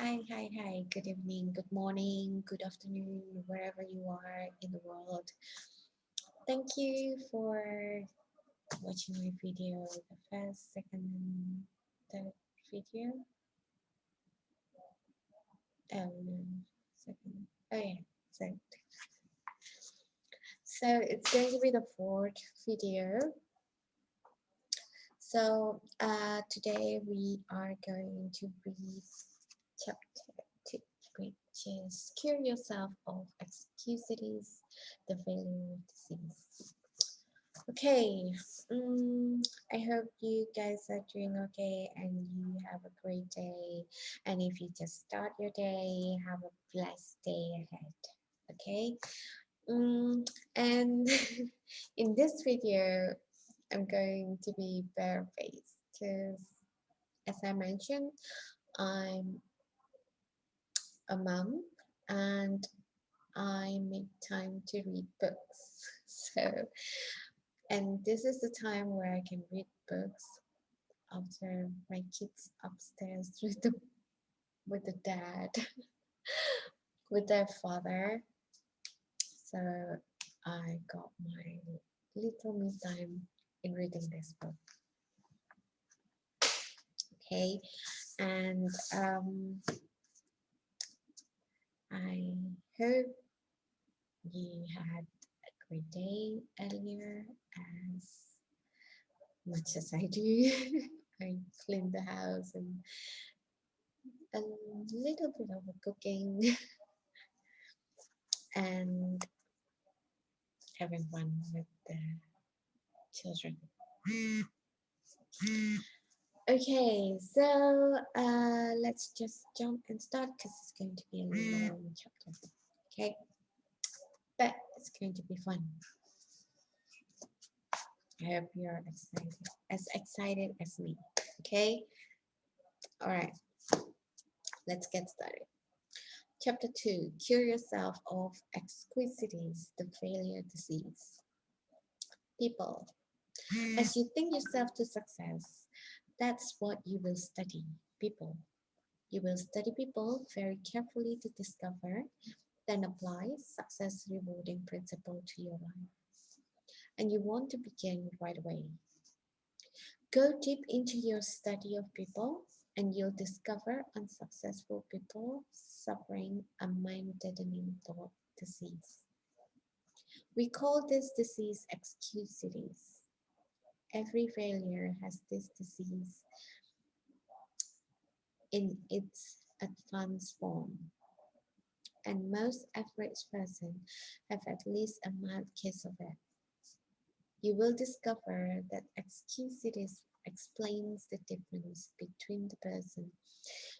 Hi. Good evening, good morning, good afternoon, wherever you are in the world. Thank you for watching my video, the first, second, and third video. No, second. Oh yeah, so it's going to be the fourth video. So today we are going to read chapter 2, which is Cure Yourself of Excusities, the Failure Disease. Okay, I hope you guys are doing okay and you have a great day. And if you just start your day, have a blessed day ahead. Okay, and in this video, I'm going to be barefaced because, as I mentioned, I'm a mom and I make time to read books. And this is the time where I can read books after my kids upstairs with the dad, with their father. So I got my little me time in reading this book. Okay, and I hope you had a great day earlier as much as I do. I cleaned the house and a little bit of cooking and having fun with the children. Okay, so let's just jump and start because it's going to be a long chapter. Okay, but it's going to be fun. I hope you're excited as me. Okay, all right, let's get started. Chapter 2, Cure Yourself of Excusities, the Failure Disease. People, as you think yourself to success, that's what you will study, people. You will study people very carefully to discover, then apply success rewarding principle to your life. And you want to begin right away. Go deep into your study of people and you'll discover unsuccessful people suffering a mind-deadening thought disease. We call this disease excusities. Every failure has this disease in its advanced form, and most average person have at least a mild case of it. You will discover that excusities explains the difference between the person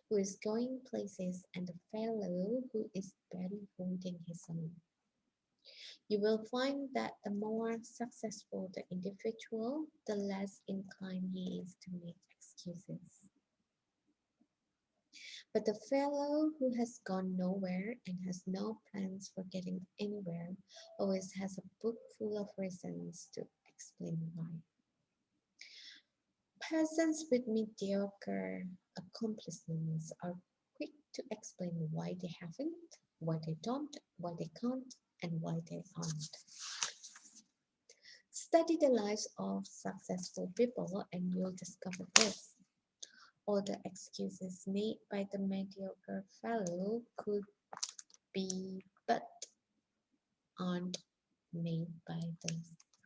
who is going places and the fellow who is barely holding his own. You will find that the more successful the individual, the less inclined he is to make excuses. But the fellow who has gone nowhere and has no plans for getting anywhere always has a book full of reasons to explain why. Persons with mediocre accomplishments are quick to explain why they haven't, why they don't, why they can't, and why they aren't. Study the lives of successful people and you'll discover this. All the excuses made by the mediocre fellow could be but aren't made by the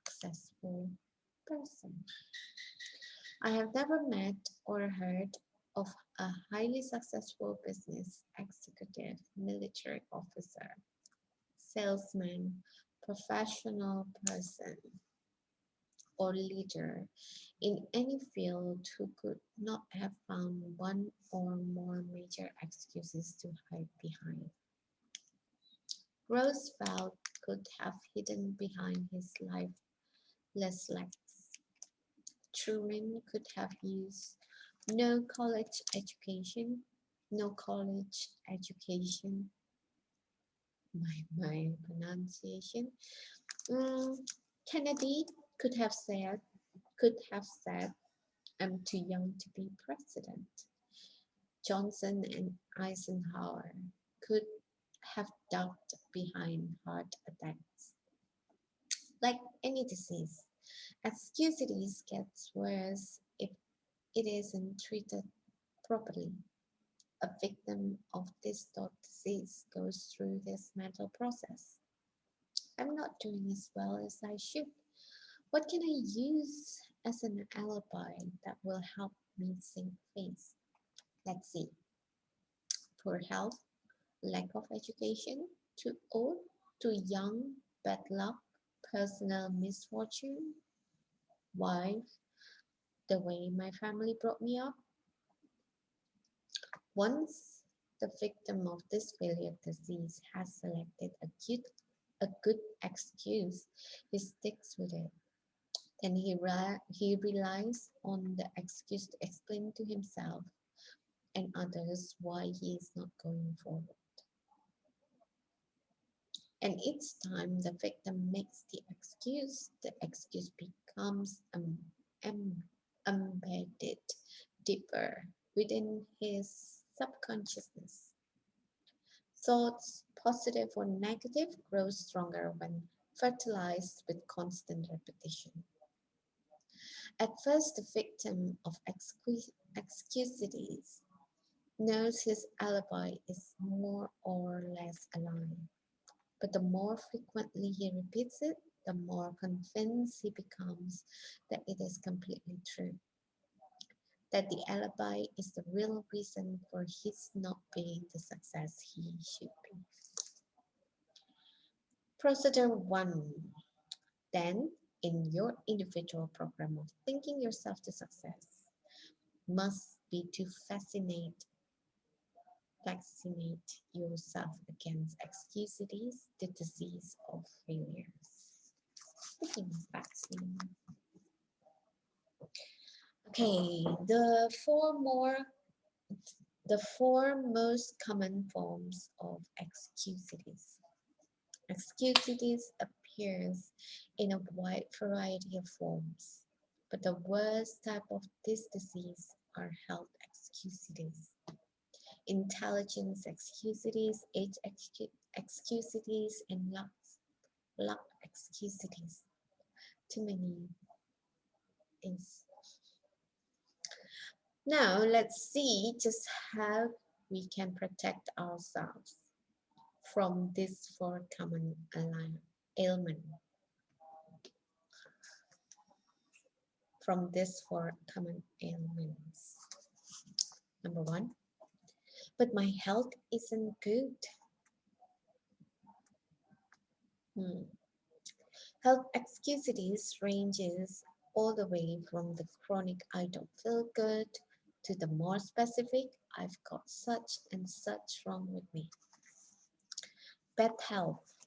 successful person. I have never met or heard of a highly successful business executive, military officer, salesman, professional person, or leader in any field who could not have found one or more major excuses to hide behind. Roosevelt could have hidden behind his lifeless legs. Truman could have used no college education, my pronunciation. Kennedy could have said, I'm too young to be president. Johnson and Eisenhower could have ducked behind heart attacks. Like any disease, excusities gets worse if it isn't treated properly. A victim of this thought disease goes through this mental process. I'm not doing as well as I should. What can I use as an alibi that will help me save face? Let's see. Poor health, lack of education, too old, too young, bad luck, personal misfortune, wife, the way my family brought me up. Once the victim of this failure disease has selected a good excuse, he sticks with it. Then he relies on the excuse to explain to himself and others why he is not going forward. And each time the victim makes the excuse becomes embedded deeper within his subconsciousness. Thoughts, positive or negative, grow stronger when fertilized with constant repetition. At first, the victim of excusities knows his alibi is more or less a lie. But the more frequently he repeats it, the more convinced he becomes that it is completely true, that the alibi is the real reason for his not being the success he should be. Procedure 1. Then, in your individual program of thinking yourself to success, must be to vaccinate yourself against excusities, the disease of failures. Speaking of vaccine, okay, the four most common forms of excusities. Excusities appears in a wide variety of forms, but the worst type of this disease are health excusities. Intelligence excusities, excusities, and luck excusities. Too many things. Now let's see just how we can protect ourselves from this four common ailment. From these four common ailments. Number 1, but my health isn't good. Health excusities ranges all the way from the chronic I don't feel good to the more specific I've got such and such wrong with me. Bad health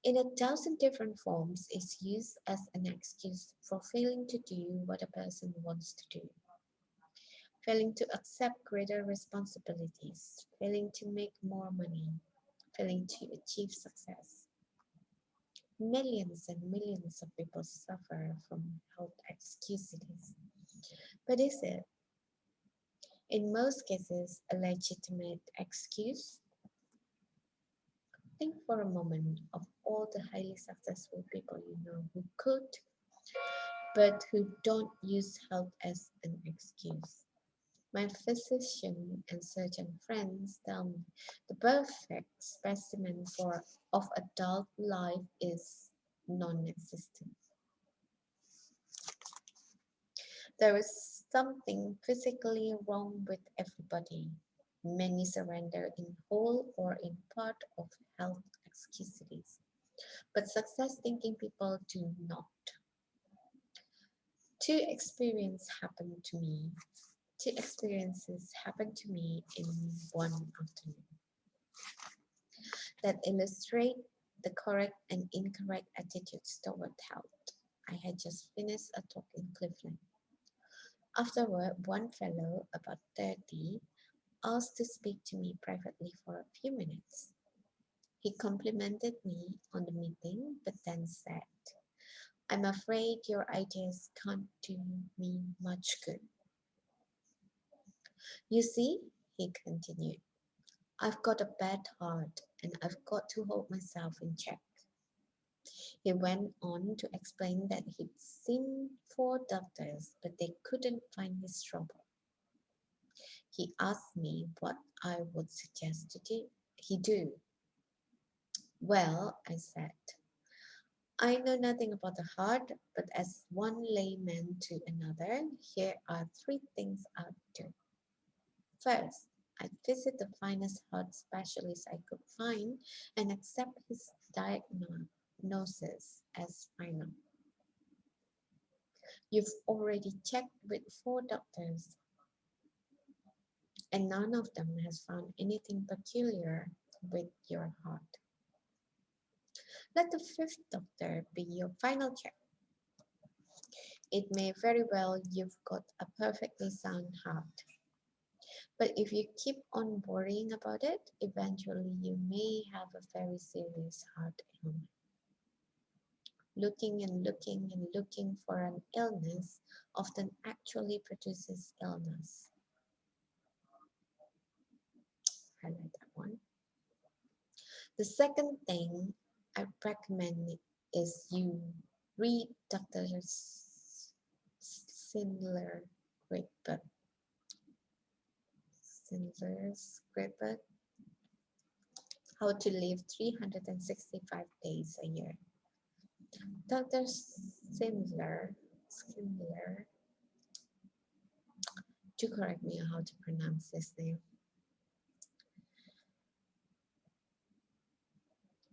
in 1,000 different forms is used as an excuse for failing to do what a person wants to do, failing to accept greater responsibilities, failing to make more money, failing to achieve success. Millions and millions of people suffer from health excusities. But is it, in most cases, a legitimate excuse? Think for a moment of all the highly successful people you know who could, but who don't use health as an excuse. My physician and surgeon friends tell me the perfect specimen of adult life is non-existent. There is something physically wrong with everybody. Many surrender in whole or in part of health excusities, but success-thinking people do not. Two experiences happened to me in one afternoon that illustrate the correct and incorrect attitudes toward health. I had just finished a talk in Cleveland. Afterward, one fellow, about 30, asked to speak to me privately for a few minutes. He complimented me on the meeting, but then said, "I'm afraid your ideas can't do me much good." You see, he continued. I've got a bad heart and I've got to hold myself in check. He went on to explain that he'd seen 4 doctors, but they couldn't find his trouble. He asked me what I would suggest to do. He do. Well, I said, I know nothing about the heart, but as one layman to another, here are 3 things I'd do. First, I'd visit the finest heart specialist I could find and accept his diagnosis as final. You've already checked with 4 doctors, and none of them has found anything peculiar with your heart. Let the 5th doctor be your final check. It may very well you've got a perfectly sound heart. But if you keep on worrying about it, eventually you may have a very serious heart ailment. Looking and looking and looking for an illness often actually produces illness. Highlight that one. The second thing I recommend is you read Dr. Sindler's great book. Sindler's great book, How to Live 365 Days a Year. Dr. Sindler, do correct me on how to pronounce this name,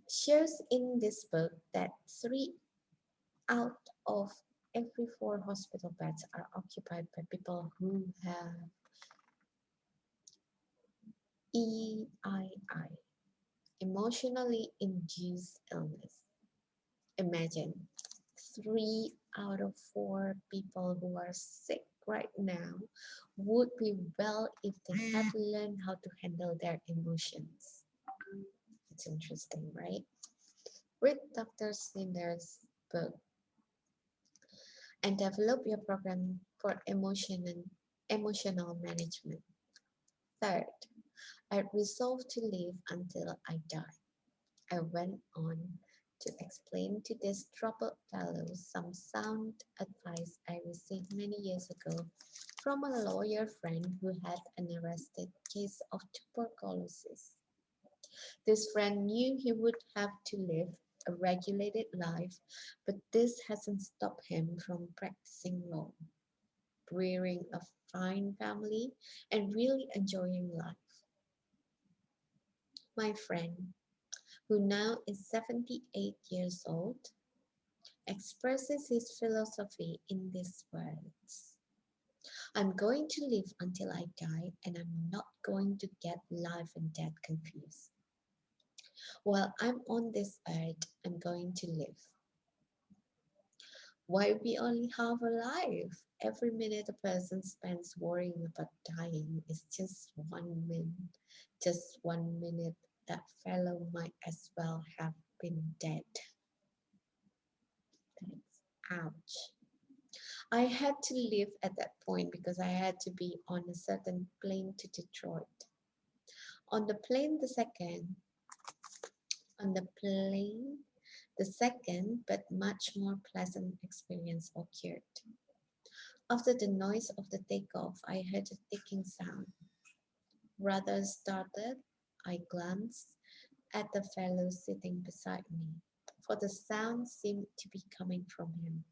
shares in this book that 3 out of every 4 hospital beds are occupied by people who have EII, emotionally induced illness. Imagine 3 out of 4 people who are sick right now would be well if they had learned how to handle their emotions. It's interesting, right? Read Dr. Slinder's book and develop your program for emotional management. Third, I resolved to live until I die. I went on to explain to this troubled fellow some sound advice I received many years ago from a lawyer friend who had an arrested case of tuberculosis. This friend knew he would have to live a regulated life, but this hasn't stopped him from practicing law, rearing a fine family, and really enjoying life. My friend, who now is 78 years old, expresses his philosophy in these words. I'm going to live until I die, and I'm not going to get life and death confused. While I'm on this earth, I'm going to live. Why be only half alive? Every minute a person spends worrying about dying is just 1 minute. Just 1 minute that fellow might as well have been dead. Thanks. Ouch. I had to leave at that point because I had to be on a certain plane to Detroit. On the plane, the second but much more pleasant experience occurred. After the noise of the takeoff, I heard a ticking sound. Rather startled, I glanced at the fellow sitting beside me, for the sound seemed to be coming from him.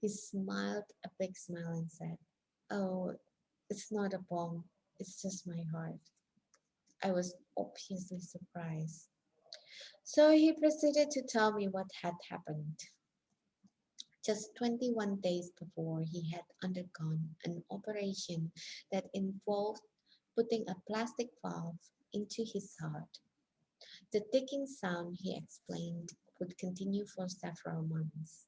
He smiled a big smile and said, "Oh, it's not a bomb, it's just my heart." I was obviously surprised. So he proceeded to tell me what had happened. Just 21 days before, he had undergone an operation that involved putting a plastic valve into his heart. The ticking sound, he explained, would continue for several months,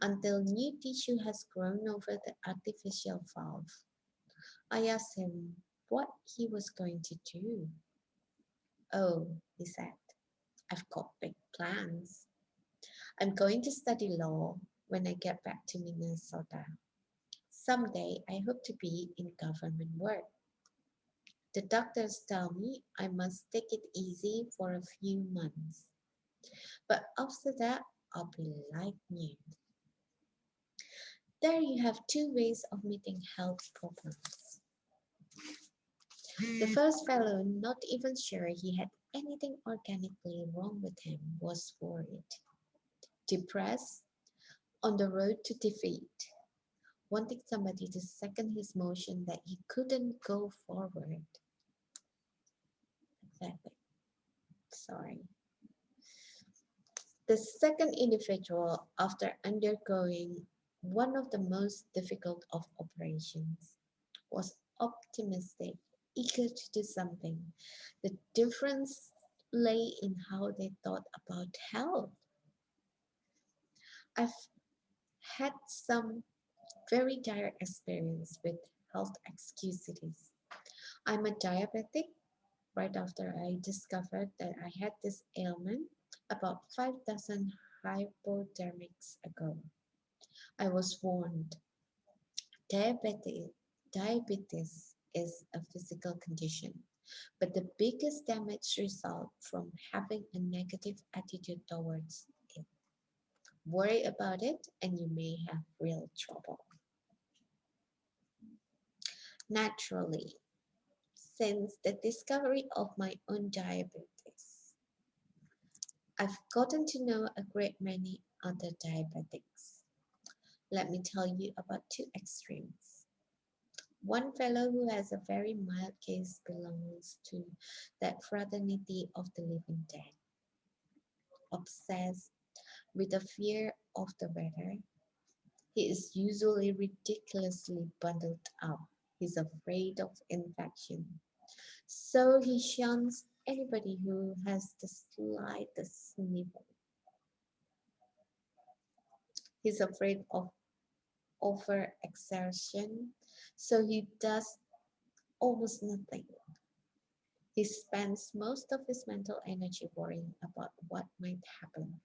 until new tissue has grown over the artificial valve. I asked him what he was going to do. "Oh," he said, "I've got big plans. I'm going to study law when I get back to Minnesota. Someday I hope to be in government work." The doctors tell me I must take it easy for a few months. But after that, I'll be like new. There you have two ways of meeting health problems. The first fellow, not even sure he had anything organically wrong with him, was worried, depressed, on the road to defeat, wanting somebody to second his motion that he couldn't go forward. Exactly. Sorry. The second individual, after undergoing one of the most difficult of operations, was optimistic, eager to do something. The difference lay in how they thought about health. I've had some very direct experience with health excusities. I'm a diabetic. Right after I discovered that I had this ailment about 5,000 hypodermics ago, I was warned. Diabetes, diabetes is a physical condition, but the biggest damage results from having a negative attitude towards it. Worry about it and you may have real trouble. Naturally, since the discovery of my own diabetes, I've gotten to know a great many other diabetics. Let me tell you about two extremes. One fellow who has a very mild case belongs to that fraternity of the living dead, obsessed with a fear of the weather. He is usually ridiculously bundled up. He's afraid of infection. So he shuns anybody who has the slightest sniffle. He's afraid of overexertion, so he does almost nothing. He spends most of his mental energy worrying about what might happen.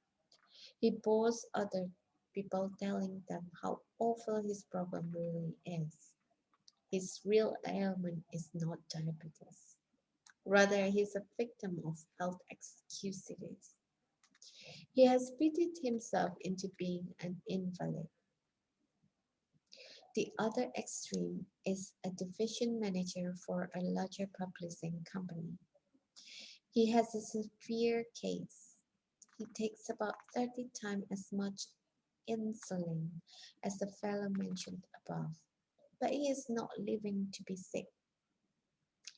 He bores other people telling them how awful his problem really is. His real ailment is not diabetes. Rather, he's a victim of health excusities. He has beaten himself into being an invalid. The other extreme is a division manager for a larger publishing company. He has a severe case. He takes about 30 times as much insulin as the fellow mentioned above. But he is not living to be sick.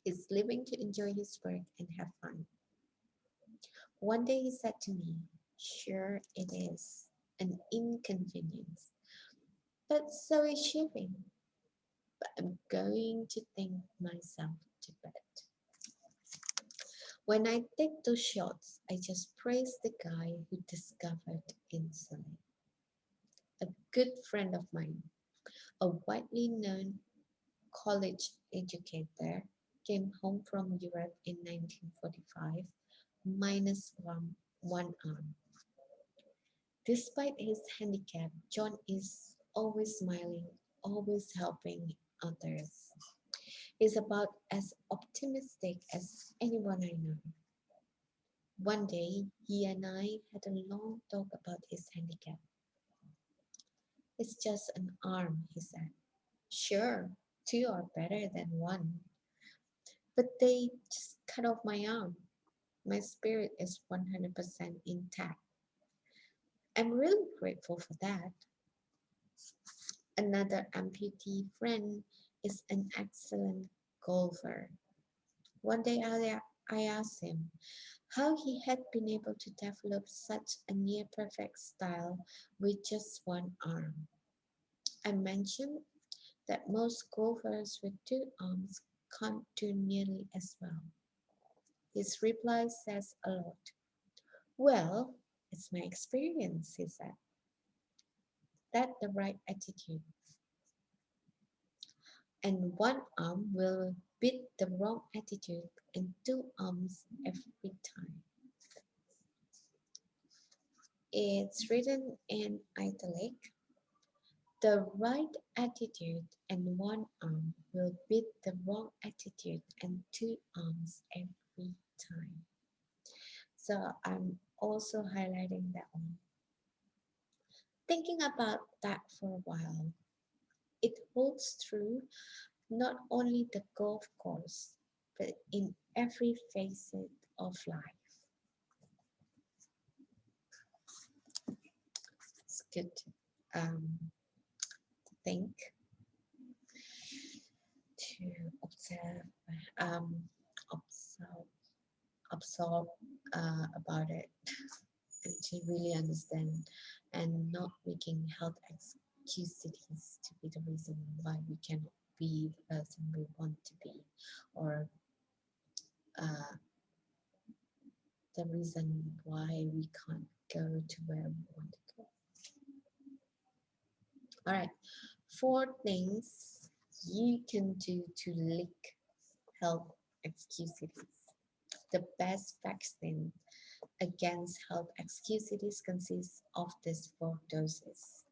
He's living to enjoy his work and have fun. One day he said to me, "Sure, it is an inconvenience, but so is shipping. But I'm going to think myself to bed. When I take those shots, I just praise the guy who discovered insulin." A good friend of mine, a widely known college educator, came home from Europe in 1945, minus one arm. Despite his handicap, John is always smiling, always helping others. He's about as optimistic as anyone I know. One day, he and I had a long talk about his handicap. "It's just an arm," he said. "Sure, two are better than one. But they just cut off my arm. My spirit is 100% intact. I'm really grateful for that." Another amputee friend is an excellent golfer. One day I asked him how he had been able to develop such a near perfect style with just one arm. I mentioned that most golfers with two arms can't do nearly as well. His reply says a lot. "Well, it's my experience," he said. "That's the right attitude. And one arm will beat the wrong attitude and two arms every time." It's written in italic. The right attitude and one arm will beat the wrong attitude and two arms every time. So I'm also highlighting that one. Thinking about that for a while, it holds true not only the golf course, but in every facet of life. It's good to think, to observe, um, observe, absorb about it, and to really understand, and not making health excusities to be the reason why we cannot be the person we want to be, or uh, the reason why we can't go to where we want to go. All right, 4 things you can do to leak health excusities. The best vaccine against health excusities consists of these 4 doses.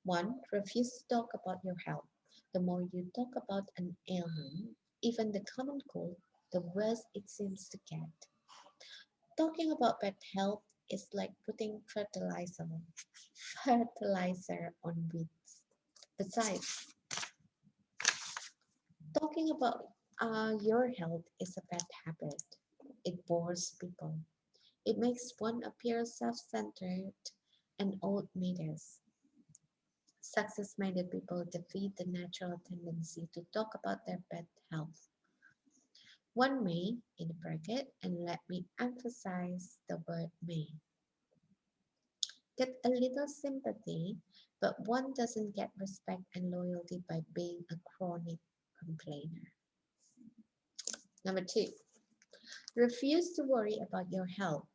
1. Refuse to talk about your health. The more you talk about an ailment, even the common cold, the worse it seems to get. Talking about bad health is like putting fertilizer on weeds. Besides, talking about your health is a bad habit. It bores people. It makes one appear self-centered and old-maiders. Success-minded people defeat the natural tendency to talk about their bad health. One may, in the bracket, and let me emphasize the word may, get a little sympathy, but one doesn't get respect and loyalty by being a chronic complainer. Number 2, refuse to worry about your health.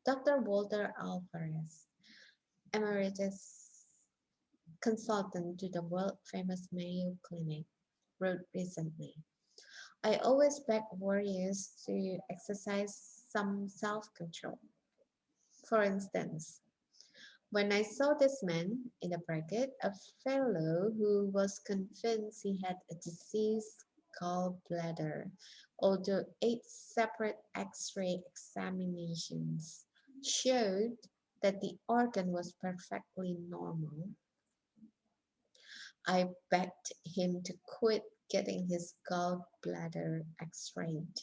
Dr. Walter Alvarez, emeritus consultant to the world-famous Mayo Clinic, wrote recently, I always beg warriors to exercise some self-control. For instance, when I saw this man, in a bracket, a fellow who was convinced he had a diseased gallbladder, although 8 separate X-ray examinations showed that the organ was perfectly normal, I begged him to quit getting his gallbladder x-rayed.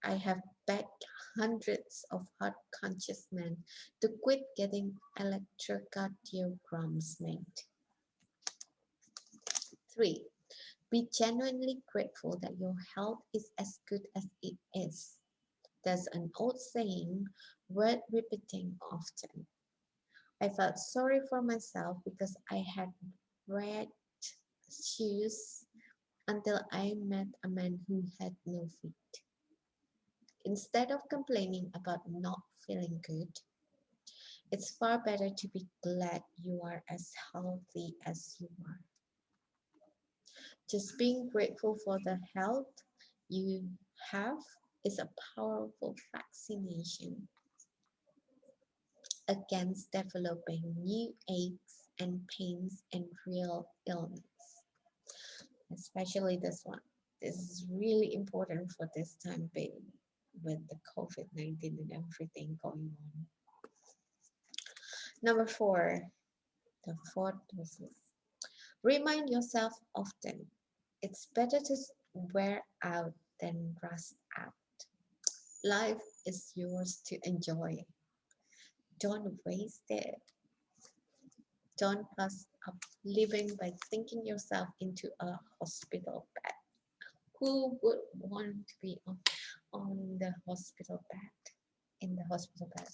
I have begged hundreds of heart-conscious men to quit getting electrocardiograms made. 3. Be genuinely grateful that your health is as good as it is. There's an old saying worth repeating often. I felt sorry for myself because I had red shoes until I met a man who had no feet. Instead of complaining about not feeling good, it's far better to be glad you are as healthy as you are. Just being grateful for the health you have is a powerful vaccination against developing new aches and pains and real illness. Especially this one. This is really important for this time being with the COVID-19 and everything going on. Number 4, the 4th doses. Remind yourself often. It's better to wear out than rust out. Life is yours to enjoy. Don't waste it. Don't pass up living by thinking yourself into a hospital bed. Who would want to be on the hospital bed, in the hospital bed?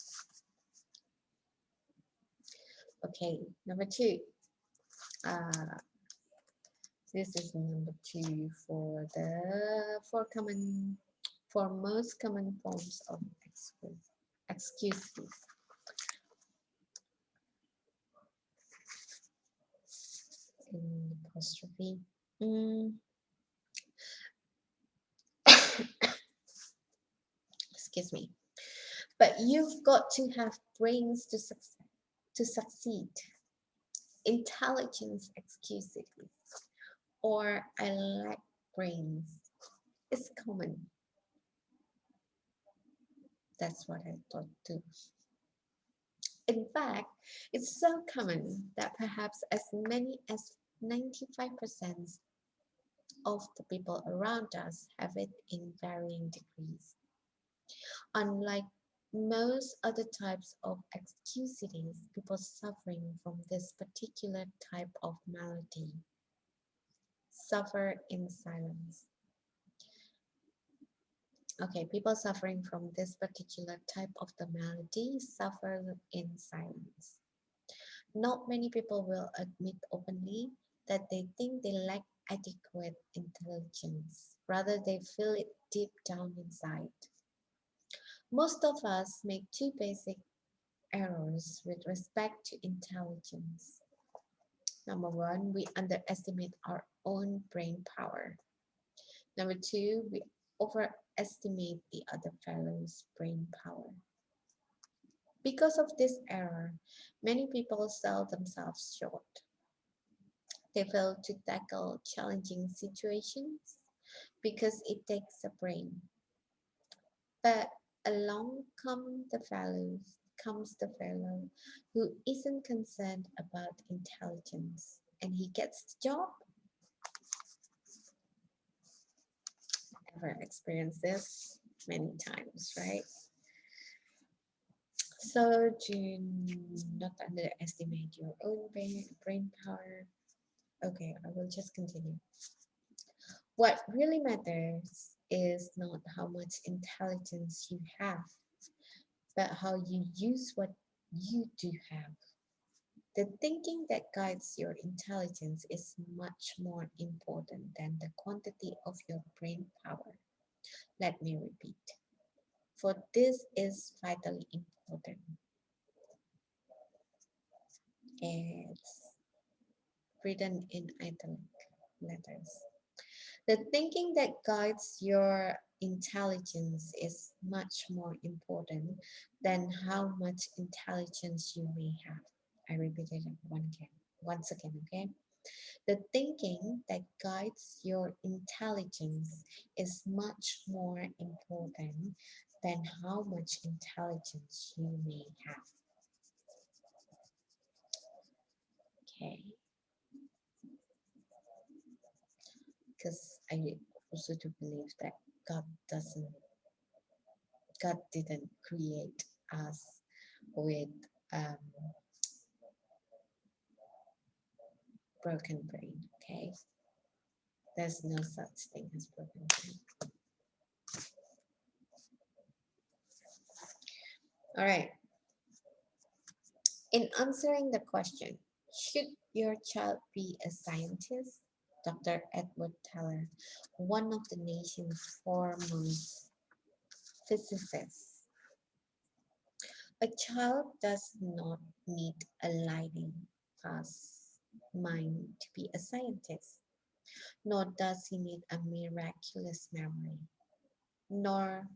Okay, number 2. This is number 2 for the for most common forms of excuses. In apostrophe. Excuse me. But you've got to have brains to succeed. intelligence excusities, or I lack brains is common. That's what I thought too. In fact, it's so common that perhaps as many as 95% of the people around us have it in varying degrees. Unlike most other types of excusities, people suffering from this particular type of malady suffer in silence. Okay, people suffering from this particular type of the malady suffer in silence. Not many people will admit openly that they think they lack adequate intelligence. Rather, they feel it deep down inside. Most of us make two basic errors with respect to intelligence. Number one, we underestimate our own brain power. Number two, we overestimate the other fellow's brain power. Because of this error, many people sell themselves short. They fail to tackle challenging situations because it takes a brain. But along comes the fellow who isn't concerned about intelligence, and he gets the job. Ever experienced this many times, right? So do not underestimate your own brain power. Okay, I will just continue. What really matters is not how much intelligence you have, but how you use what you do have. The thinking that guides your intelligence is much more important than the quantity of your brain power. Let me repeat, for this is vitally important. It's written in italic letters. The thinking that guides your intelligence is much more important than how much intelligence you may have. I repeated it once again, okay? The thinking that guides your intelligence is much more important than how much intelligence you may have. Okay, because I also do believe that God doesn't, God didn't create us with um, broken brain. Okay, there's no such thing as broken brain. All right. In answering the question, should your child be a scientist? Dr. Edward Teller, one of the nation's foremost physicists. A child does not need a lightning fast mind to be a scientist, nor does he need a miraculous memory, nor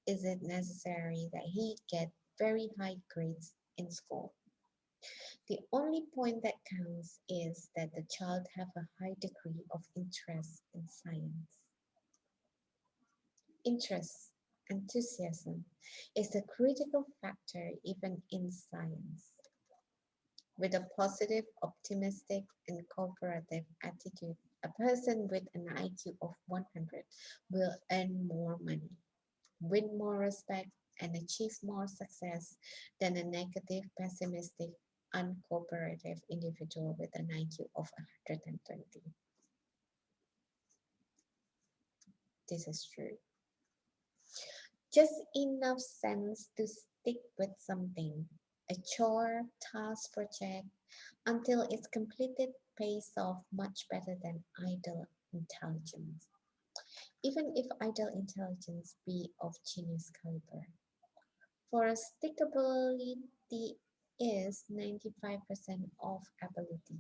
is it necessary that he get very high grades in school. The only point that counts is that the child have a high degree of interest in science. Interest, enthusiasm is a critical factor even in science. With a positive, optimistic, and cooperative attitude, a person with an IQ of 100 will earn more money, win more respect, and achieve more success than a negative, pessimistic, uncooperative individual with an IQ of 120. This is true. Just enough sense to stick with something, a chore, task, project, until it's completed pays off much better than idle intelligence, even if idle intelligence be of genius caliber. For stickability is 95% of ability.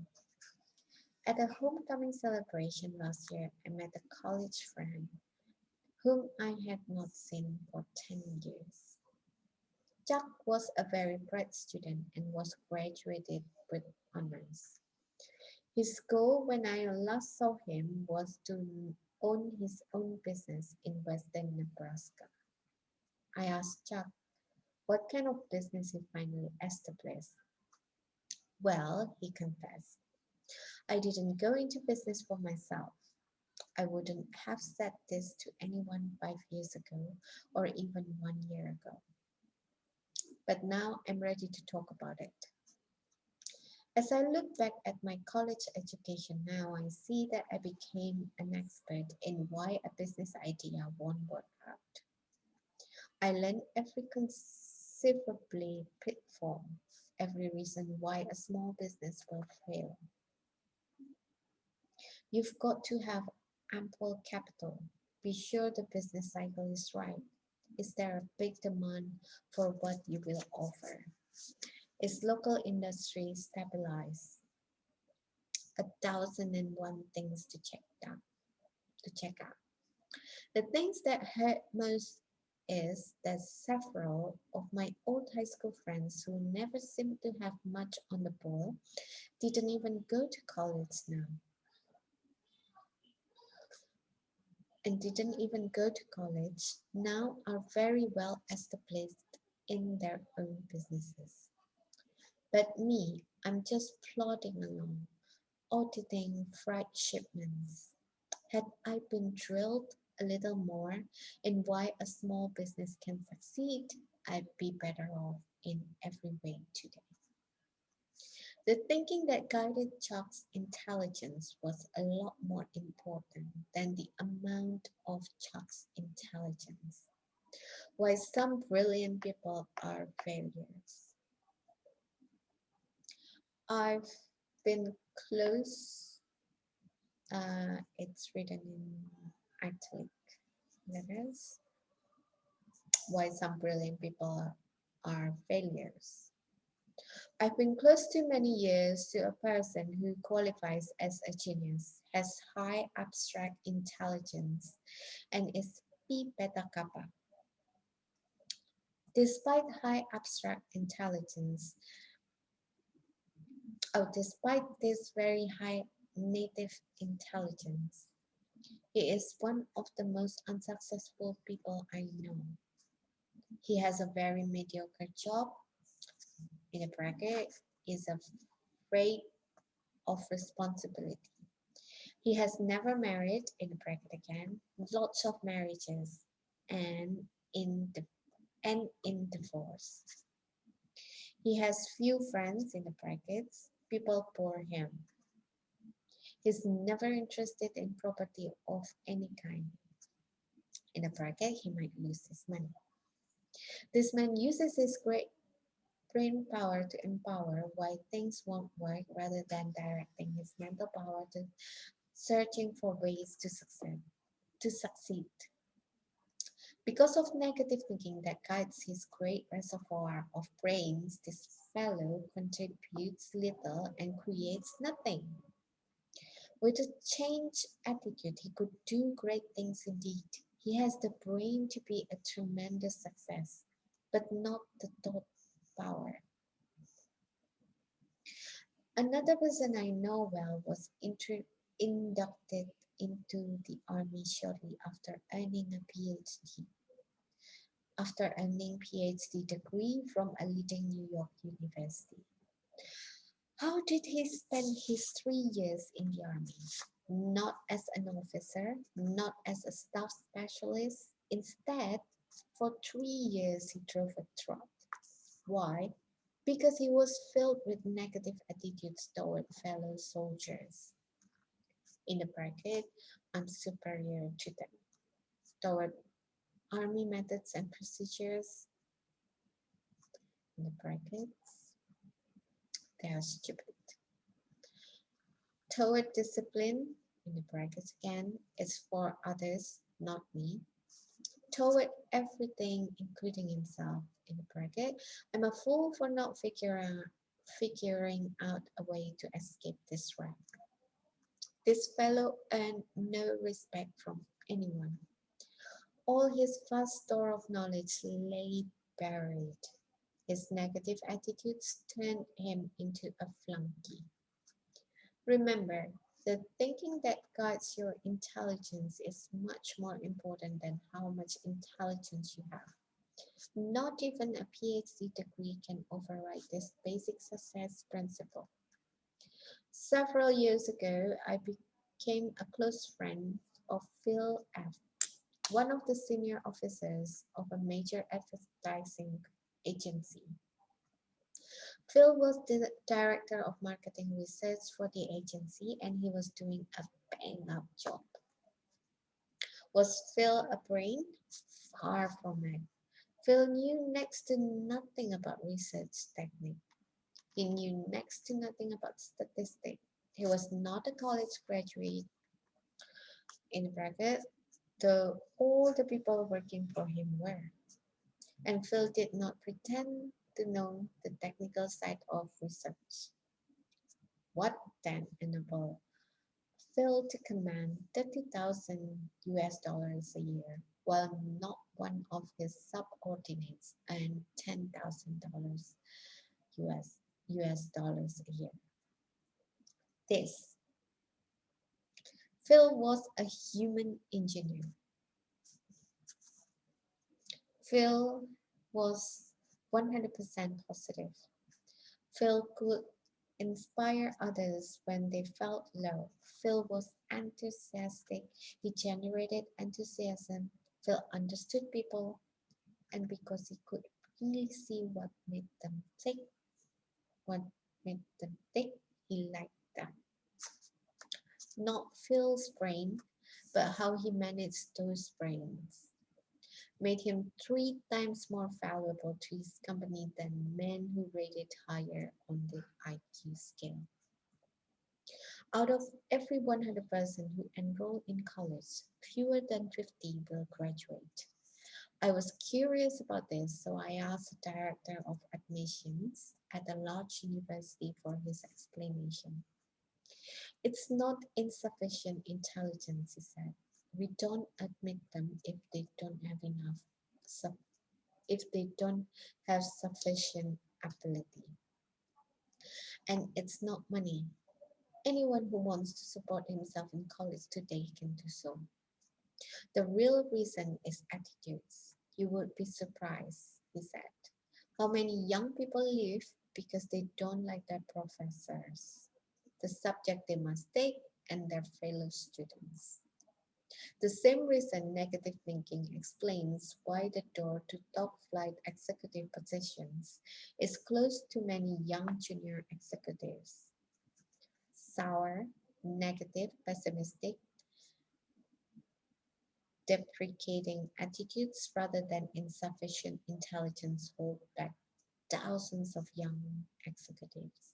At a homecoming celebration last year, I met a college friend whom I had not seen for 10 years. Chuck was a very bright student and was graduated with honors. His goal when I last saw him was to own his own business in western Nebraska. I asked Chuck what kind of business he finally established. Well, he confessed, I didn't go into business for myself. I wouldn't have said this to anyone 5 years ago or even 1 year ago. But now I'm ready to talk about it. As I look back at my college education now, I see that I became an expert in why a business idea won't work out. I learned every conceivably pitfall, every reason why a small business will fail. You've got to have ample capital. Be sure the business cycle is right. Is there a big demand for what you will offer? Is local industry stabilized? 1,001 things to check out. The things that hurt most is that several of my old high school friends who never seemed to have much on the ball didn't even go to college now and didn't even go to college now are very well established in their own businesses. But me, I'm just plodding along, auditing freight shipments. Had I been drilled a little more in why a small business can succeed, I'd be better off in every way today. The thinking that guided Chuck's intelligence was a lot more important than the amount of Chuck's intelligence. Why some brilliant people are failures. I've been close, it's written in italic letters. Why some brilliant people are failures. I've been close to many years to a person who qualifies as a genius, has high abstract intelligence, and is P beta kappa. Despite high abstract intelligence, despite this very high native intelligence, he is one of the most unsuccessful people I know. He has a very mediocre job, in a bracket, is afraid of responsibility. He has never married, in a bracket again, lots of marriages, and in divorce. He has few friends, in the brackets, people bore him. He's never interested in property of any kind. In a bracket, he might lose his money. This man uses his great brain power to empower why things won't work rather than directing his mental power to searching for ways to succeed. Because of negative thinking that guides his great reservoir of brains, this fellow contributes little and creates nothing. With a changed attitude, he could do great things indeed. He has the brain to be a tremendous success, but not the thought power. Another person I know well was inducted into the army shortly after earning a PhD. After earning PhD degree from a leading New York university. How did he spend his 3 years in the army? Not as an officer, not as a staff specialist. Instead, for 3 years he drove a truck. Why? Because he was filled with negative attitudes toward fellow soldiers. In the bracket, I'm superior to them. Toward army methods and procedures, in the brackets, they are stupid. Toward discipline, in the brackets again, is for others, not me. Toward everything, including himself, in the bracket, I'm a fool for not figuring out a way to escape this wreck. This fellow earned no respect from anyone. All his vast store of knowledge lay buried. His negative attitudes turned him into a flunky. Remember, the thinking that guides your intelligence is much more important than how much intelligence you have. Not even a PhD degree can override this basic success principle. Several years ago, I became a close friend of Phil F., one of the senior officers of a major advertising agency. Phil was the director of marketing research for the agency, and he was doing a bang-up job. Was Phil a brain? Far from it. Phil knew next to nothing about research technique. He knew next to nothing about statistics. He was not a college graduate, in bracket, though all the people working for him were. And Phil did not pretend to know the technical side of research. What then enabled Phil to command 30,000 US dollars a year, while not one of his subordinates earned $10,000 US dollars a year? This Phil was a human engineer. Phil was 100% positive. Phil could inspire others when they felt low. Phil was enthusiastic. He generated enthusiasm. Phil understood people, and because he could really see what made them tick, he liked them. Not Phil's brain, but how he managed those brains made him 3 times more valuable to his company than men who rated higher on the IQ scale. Out of every 100 person who enroll in college, fewer than 50 will graduate. I was curious about this, so I asked the director of admissions at a large university for his explanation. It's not insufficient intelligence, he said. We don't admit them if they don't have sufficient ability. And it's not money. Anyone who wants to support himself in college today can do so. The real reason is attitudes. You would be surprised, he said, how many young people leave because they don't like their professors, the subject they must take, and their fellow students. The same reason negative thinking explains why the door to top flight executive positions is closed to many young junior executives. Sour, negative, pessimistic, deprecating attitudes rather than insufficient intelligence hold back thousands of young executives.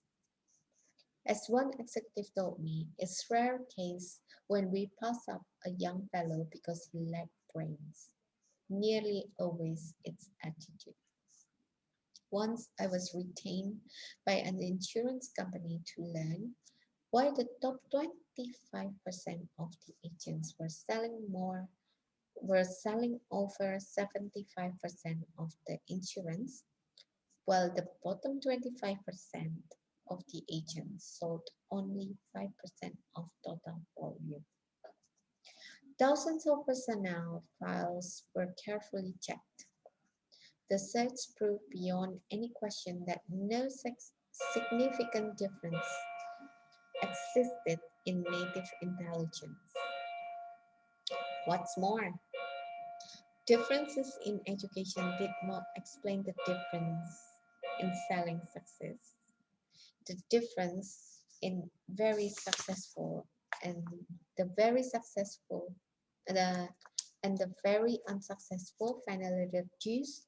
As one executive told me, it's rare case when we pass up a young fellow because he lacked brains. Nearly always it's attitude. Once I was retained by an insurance company to learn why the top 25% of the agents were selling over 75% of the insurance, while the bottom 25% of the agents sold only 5% of total volume. Thousands of personnel files were carefully checked. The search proved beyond any question that no significant difference existed in native intelligence. What's more, differences in education did not explain the difference in selling success. The difference in very successful and the very successful the, and the very unsuccessful finally reduced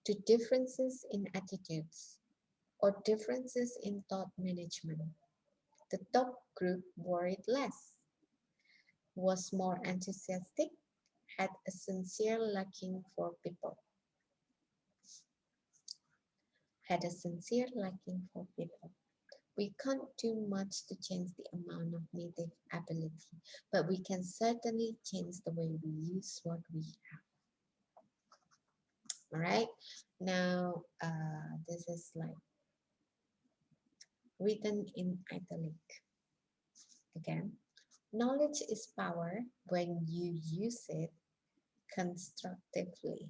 to differences in attitudes or differences in thought management. The top group worried less, was more enthusiastic, had a sincere liking for people, had a sincere liking for people. We can't do much to change the amount of native ability, but we can certainly change the way we use what we have. All right. Now, this is like written in italic again. Knowledge is power when you use it constructively.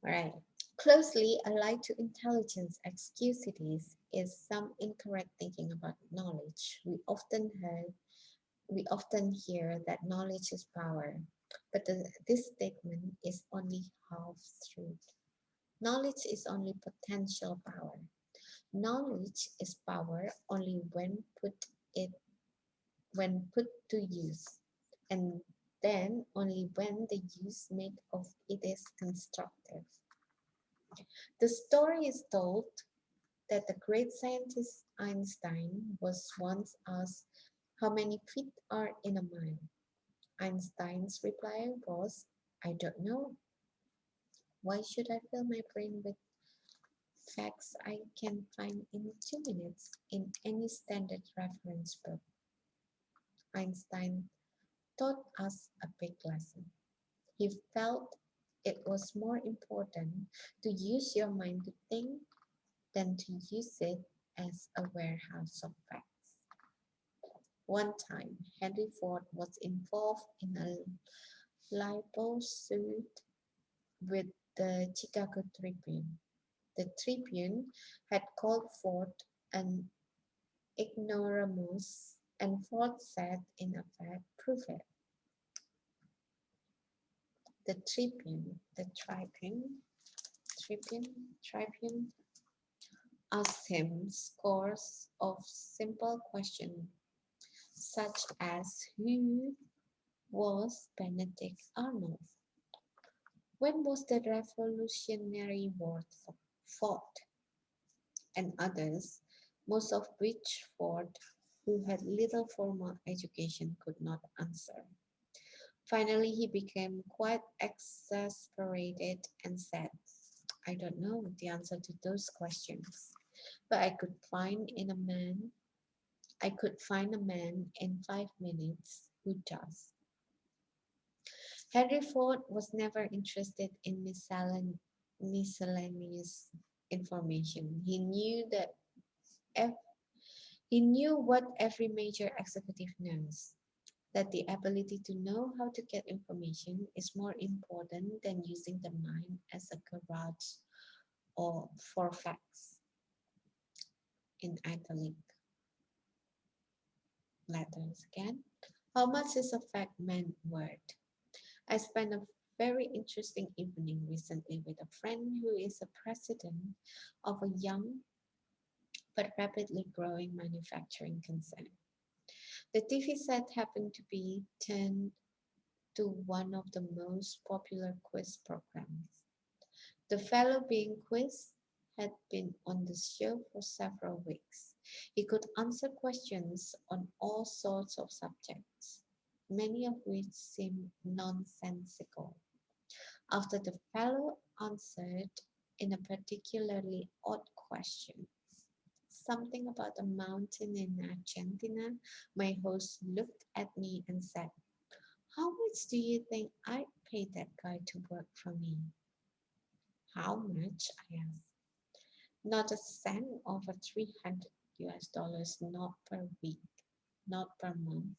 All right. Closely allied to intelligence, excusities is some incorrect thinking about knowledge. We often hear that knowledge is power, but this statement is only half true. Knowledge is only potential power. Knowledge is power only it when put to use, and then only when the use made of it is constructive. The story is told that the great scientist Einstein was once asked how many feet are in a mile. Einstein's reply was, I don't know. Why should I fill my brain with facts I can find in 2 minutes in any standard reference book? Einstein taught us a big lesson. He felt it was more important to use your mind to think than to use it as a warehouse of facts. One time, Henry Ford was involved in a libel suit with the Chicago Tribune. The Tribune had called Ford an ignoramus, and Ford said, in effect, prove it. The Tribune asked him scores of simple questions, such as who was Benedict Arnold? When was the Revolutionary War fought? And others, most of which Ford, who had little formal education, could not answer. Finally, he became quite exasperated and said, I don't know the answer to those questions, but I could find a man in 5 minutes who does. Henry Ford was never interested in miscellaneous information. Ev- he knew what every major executive knows, that the ability to know how to get information is more important than using the mind as a garage or for facts. In italic letters again. How much is a fact man worth? I spent a very interesting evening recently with a friend who is a president of a young but rapidly growing manufacturing concern. The TV set happened to be turned to one of the most popular quiz programs. The fellow being quizzed had been on the show for several weeks. He could answer questions on all sorts of subjects, many of which seemed nonsensical. After the fellow answered in a particularly odd question, something about a mountain in Argentina, my host looked at me and said, how much do you think I paid that guy to work for me? How much? I asked. Not a cent, over 300 US dollars, not per week, not per month,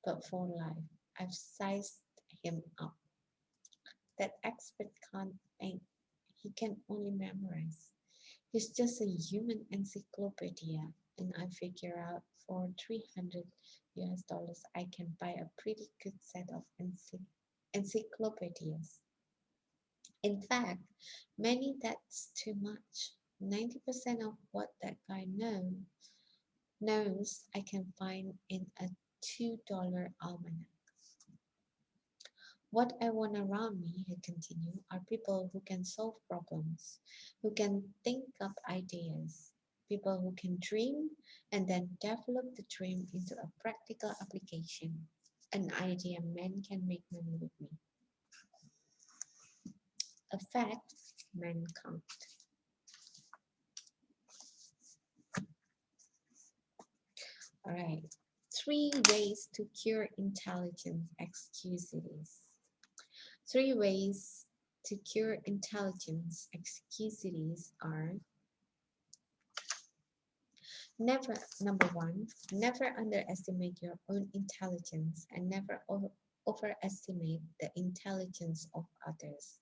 but for life. I've sized him up. That expert can't think, he can only memorize. He's just a human encyclopedia, and I figure out for 300 US dollars I can buy a pretty good set of encyclopedias. In fact, many that's too much. 90% of what that guy knows I can find in a $2 almanac. What I want around me, he continued, are people who can solve problems, who can think up ideas, people who can dream and then develop the dream into a practical application. An idea man can make money with me. A fact man can't. All right. 3 ways to cure intelligence excusities. 3 ways to cure intelligence excusities are: never, number 1, never underestimate your own intelligence and never overestimate the intelligence of others.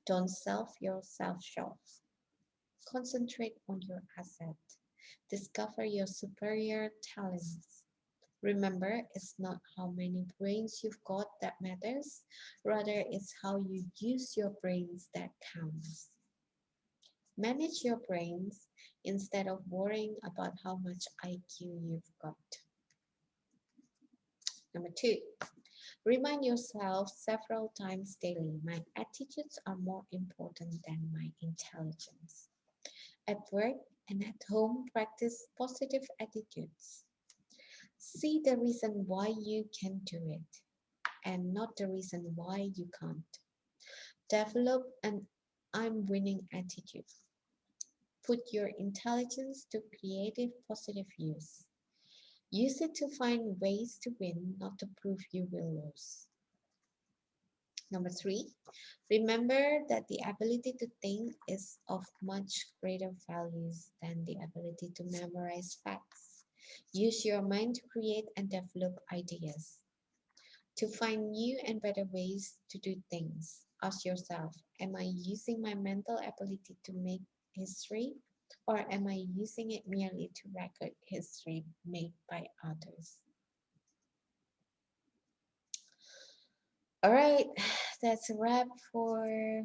Don't self yourself short. Concentrate on your asset. Discover your superior talents. Remember, it's not how many brains you've got that matters, rather it's how you use your brains that counts. Manage your brains instead of worrying about how much IQ you've got. Number 2, remind yourself several times daily, my attitudes are more important than my intelligence. At work and at home, practice positive attitudes. See the reason why you can do it and not the reason why you can't. Develop an I'm winning attitude. Put your intelligence to creative positive use. Use it to find ways to win, not to prove you will lose. Number 3, remember that the ability to think is of much greater values than the ability to memorize facts. Use your mind to create and develop ideas. To find new and better ways to do things, ask yourself, am I using my mental ability to make history, or am I using it merely to record history made by others? All right, that's a wrap for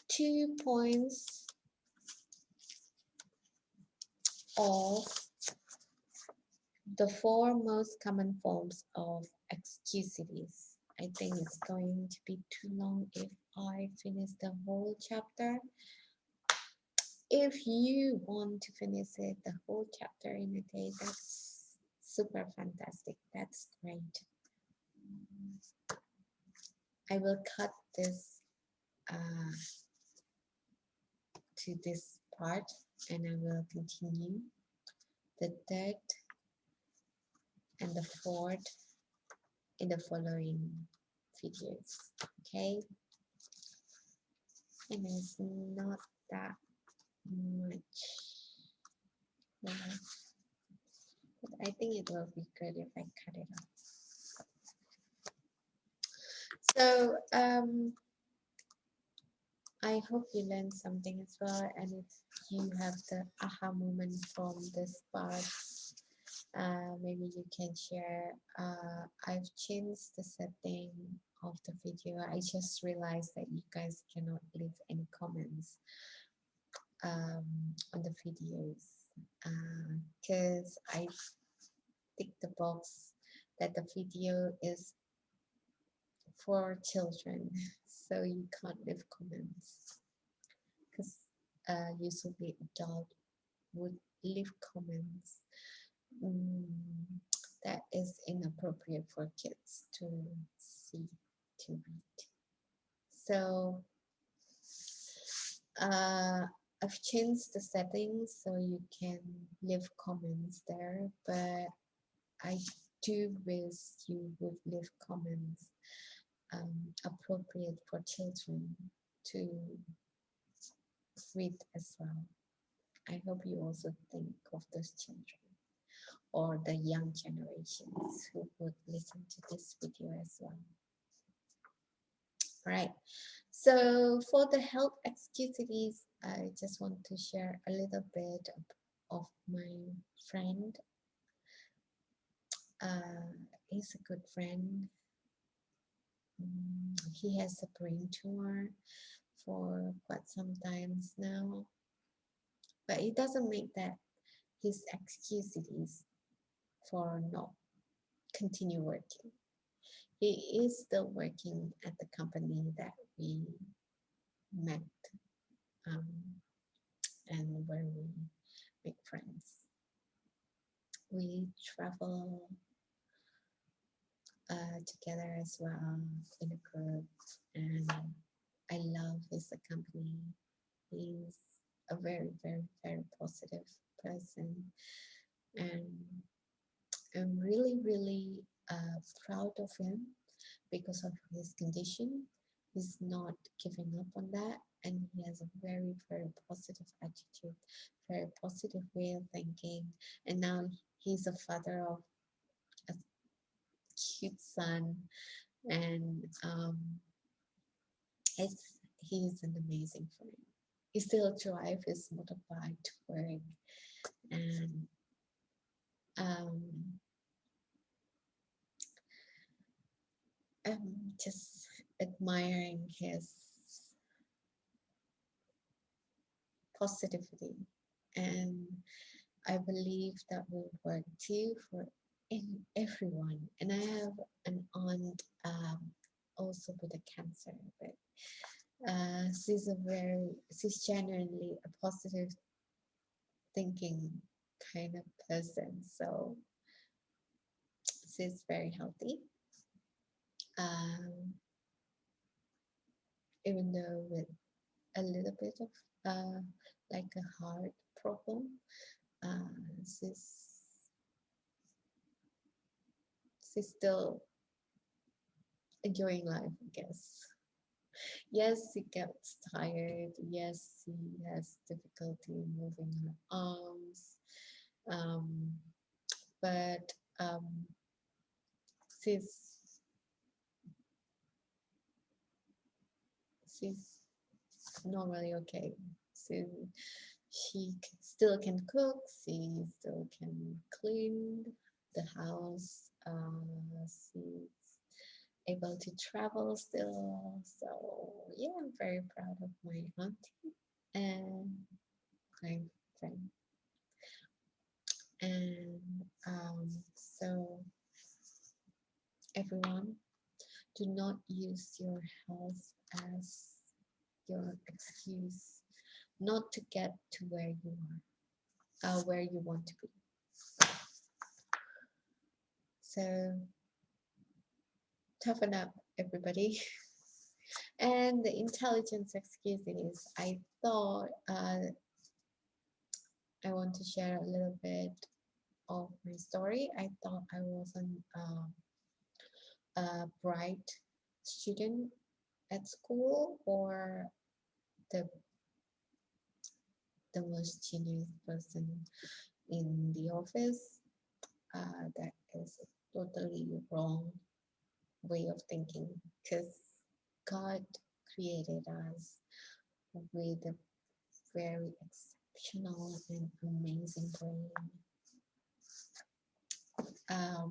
2 points of the 4 most common forms of excusities. I think it's going to be too long if I finish the whole chapter. If you want to finish it, the whole chapter in a day, that's super fantastic. That's great. I will cut this to this part and I will continue the third and the fourth in the following videos. Okay, and it's not that much left, but I think it will be good if I cut it off. So I hope you learned something as well, and if you have the aha moment from this part, maybe you can share. I've changed the setting of the video. I just realized that you guys cannot leave any comments on the videos because I ticked the box that the video is for children, so you can't leave comments because usually adult would leave comments that is inappropriate for kids to see, to read. So I've changed the settings so you can leave comments there, but I do wish you would leave comments appropriate for children to read as well. I hope you also think of those children or the young generations who would listen to this video as well. All right, so for the health excusities, I just want to share a little bit of my friend. He's a good friend. He has a brain tumor for quite some times now, but it doesn't make that his excusities for not continue working. He is still working at the company that we met and where we make friends. We travel together as well in a group, and I love his company. He's a very, very, very positive person, and I'm really, really proud of him because of his condition. He's not giving up on that, and he has a very, very positive attitude, very positive way of thinking. And now he's a father of a cute son, and he's an amazing friend. He still drives his motorbike to work, and um, I'm just admiring his positivity, and I believe that will work too for everyone. And I have an aunt also with a cancer, but she's genuinely a positive thinking kind of person. So she's very healthy. Um, Even though with a little bit of like a heart problem, uh, she's she's still enjoying life, I guess. Yes, she gets tired. Yes, she has difficulty moving her arms. Um, but she's she's normally okay. So still can cook. She still can clean the house. She's able to travel still. So yeah, I'm very proud of my auntie and my friend. And so everyone, do not use your health as your excuse not to get to where you are, where you want to be. So toughen up, everybody. And the intelligence excuses, I thought I want to share a little bit of my story. I thought I wasn't a bright student at school or the most genius person in the office. That is a totally wrong way of thinking, because God created us with a very exceptional and amazing brain.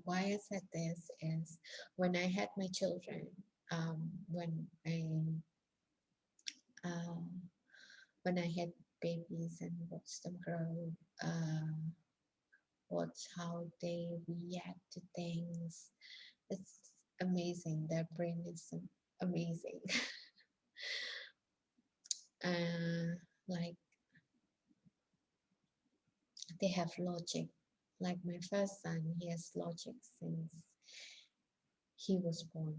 Why I said this is when I had my children, when uh, when I had babies and watched them grow, watch how they react to things. It's amazing. Their brain is amazing. Like they have logic. Like my first son, he has logic since he was born,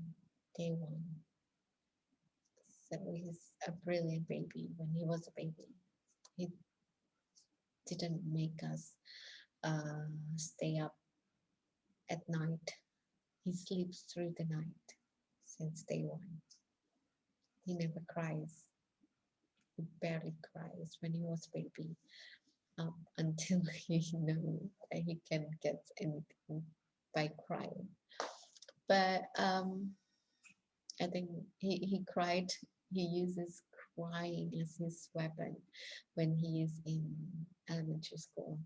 day one. So he's a brilliant baby. When he was a baby, he didn't make us stay up at night. He sleeps through the night since day one. He never cries. He barely cries when he was a baby, until he knows that he can get anything by crying. But I think he cried. He uses crying as his weapon when he is in elementary school.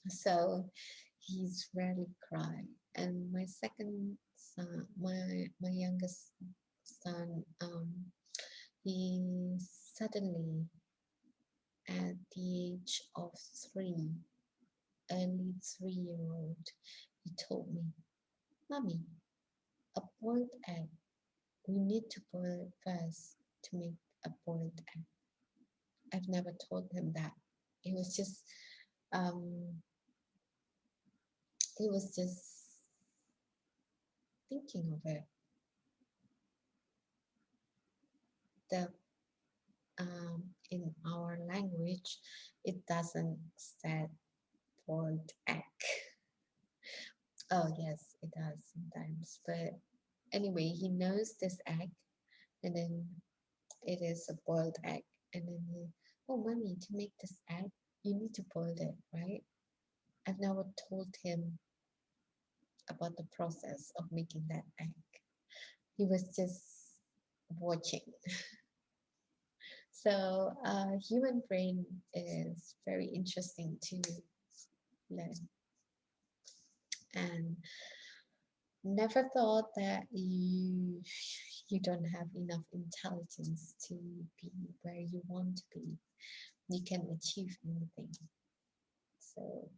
So he's rarely cry. And my second son, my youngest son, he suddenly at the age of 3, early 3-year-old, he told me, "Mommy, a boiled egg. We need to boil it first to make a boiled egg." I've never told him that. It was just, um, it was just thinking of it. The in our language, it doesn't say boiled egg. Oh yes, it does sometimes, but Anyway, he knows this egg, and then it is a boiled egg. And then he, oh, mommy, to make this egg, you need to boil it, right? I've never told him about the process of making that egg. He was just watching. So human brain is very interesting to learn. And never thought that you don't have enough intelligence to be where you want to be. You can achieve anything. So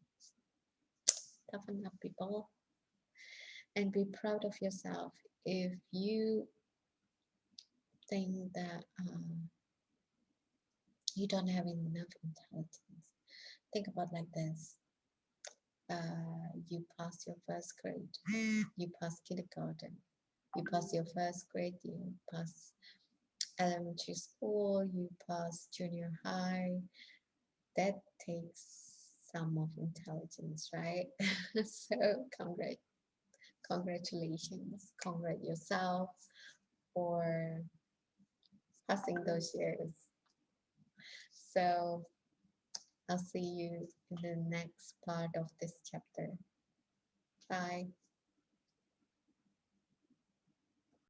toughen up, people, and be proud of yourself. If you think that you don't have enough intelligence, think about like this. You pass your first grade, you pass kindergarten, you pass your first grade, you pass elementary school, you pass junior high. That takes some of intelligence, right? So congratulations, congratulate yourself for passing those years. So I'll see you in the next part of this chapter. Bye.